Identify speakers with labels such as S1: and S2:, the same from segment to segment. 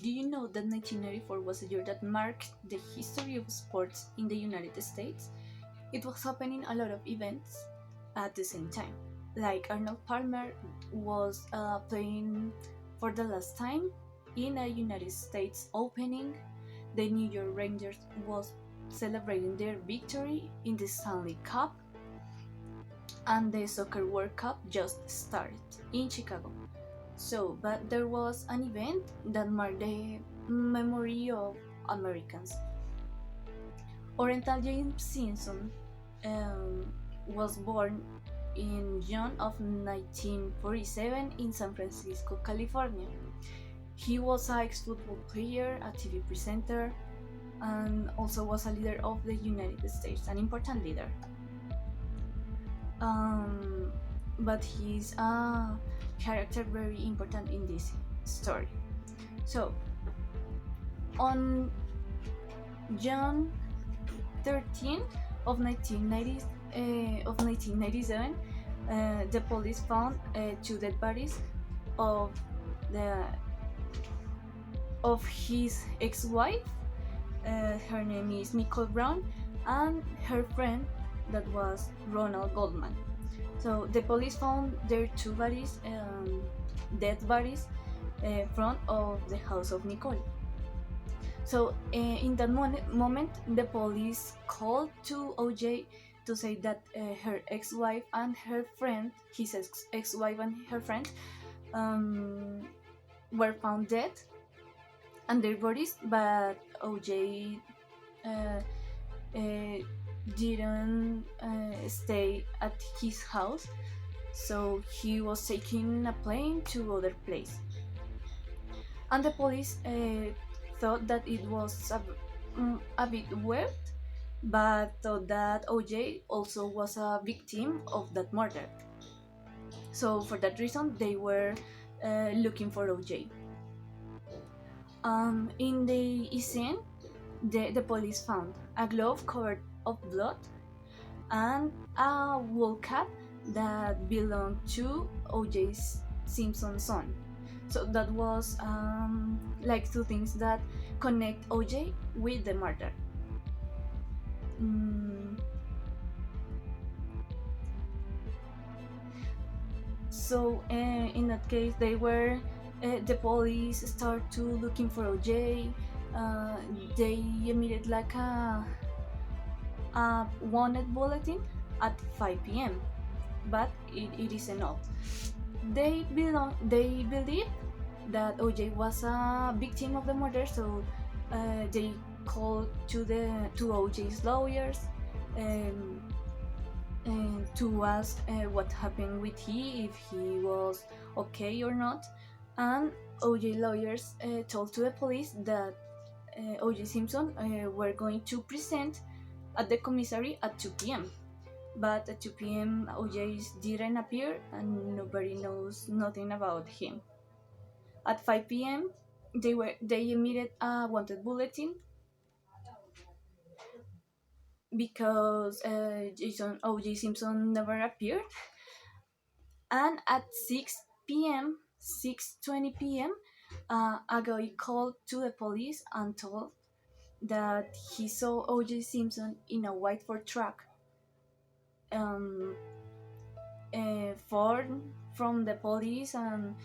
S1: Do you know that 1994 was a year that marked the history of sports in the United States? It was happening a lot of events at the same time. Like Arnold Palmer was playing for the last time in a United States opening. The New York Rangers was celebrating their victory in the Stanley Cup, and the Soccer World Cup just started in Chicago. So, but there was an event that marked the memory of Americans. Oriental James Simpson was born in June of 1947 in San Francisco, California. He was a ex-football player, a TV presenter, and also was a leader of the United States, an important leader. But he's a character very important in this story. So, on June 13th of 1997, the police found two dead bodies of the of his ex-wife. Her name is Nicole Brown, and her friend that was Ronald Goldman. So the police found their two bodies, dead bodies, front of the house of Nicole. So in that moment, the police called to OJ to say that her ex-wife and her friend, his ex-wife and her friend, were found dead and their bodies, but OJ didn't stay at his house, so he was taking a plane to other place. And the police thought that it was a bit weird, but thought that OJ also was a victim of that murder. So for that reason, they were looking for OJ. In the scene, the police found a glove covered of blood and a wool cap that belonged to O.J. Simpson's son. So that was like two things that connect O.J. with the murder. So in that case, they were the police start to looking for OJ. They emitted like a wanted bulletin at 5 p.m. But it is enough. They believe that OJ was a victim of the murder, so they called to OJ's lawyers and to ask what happened with if he was okay or not. And OJ lawyers told to the police that OJ Simpson were going to present at the commissary at 2 p.m. But at 2 p.m. OJ didn't appear and nobody knows nothing about him. At 5 p.m. they emitted a wanted bulletin because OJ Simpson never appeared. And at 6 p.m., 6:20 p.m., a guy called to the police and told that he saw O.J. Simpson in a white Ford truck, far from the police and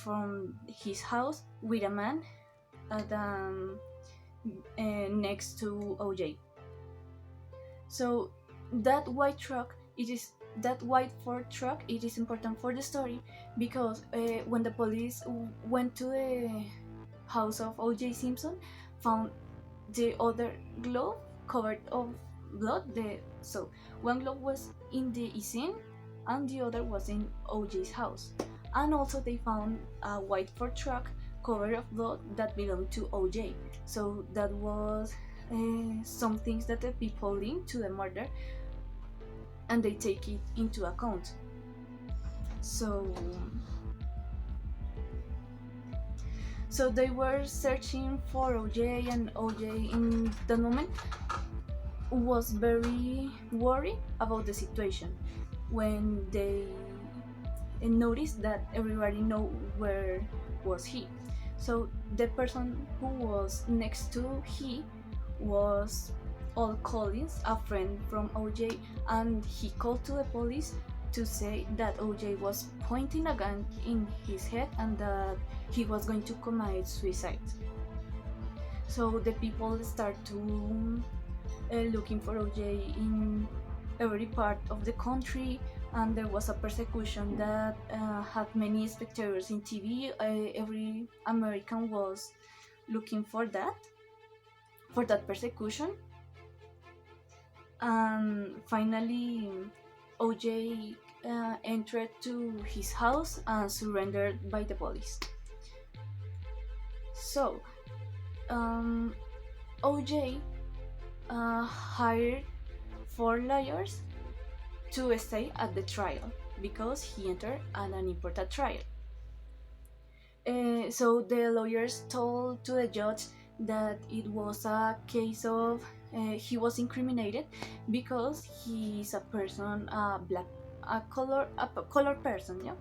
S1: from his house, with a man at, next to O.J. So that white truck, that white Ford truck, it is important for the story because when the police went to the house of O.J. Simpson, found the other glove covered of blood. So one glove was in the scene and the other was in O.J.'s house. And also they found a white Ford truck covered of blood that belonged to O.J. So that was some things that the people linked to the murder, and they take it into account. So they were searching for OJ, and OJ in that moment was very worried about the situation when they noticed that everybody know where was he. So the person who was next to he was Al Collins, a friend from OJ, and he called to the police to say that OJ was pointing a gun in his head and that he was going to commit suicide. So the people start to looking for OJ in every part of the country, and there was a persecution that had many spectators in TV. Every American was looking for that persecution, and finally, OJ entered to his house and surrendered by the police. So, um, OJ hired four lawyers to stay at the trial because he entered at an important trial. So the lawyers told to the judge that it was a case of he was incriminated because he is a person, black, a color person. Yeah,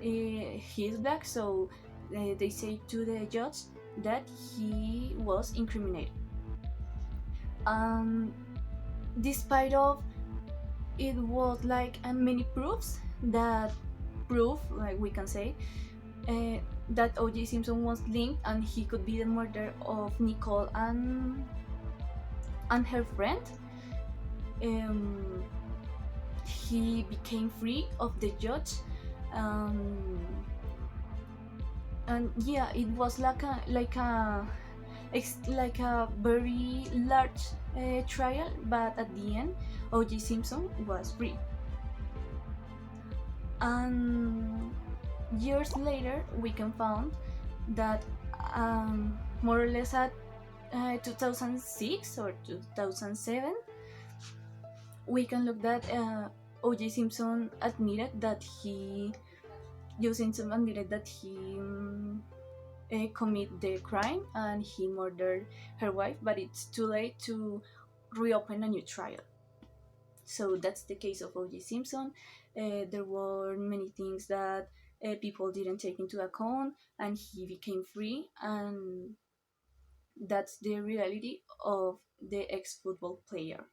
S1: he is black, so they say to the judge that he was incriminated. Um, Despite of it was like many proofs that prove, like we can say, uh, that O.J. Simpson was linked and he could be the murderer of Nicole and her friend. Um, he became free of the judge, um, and yeah, it was like a very large trial, but at the end, O.J. Simpson was free. And years later, we can find that more or less at 2006 or 2007, we can look that O.J. Simpson admitted that he, Joe Simpson admitted that he commit the crime and he murdered her wife, but it's too late to reopen a new trial. So that's the case of O.J. Simpson. There were many things that people didn't take into account, and he became free, and that's the reality of the ex football player.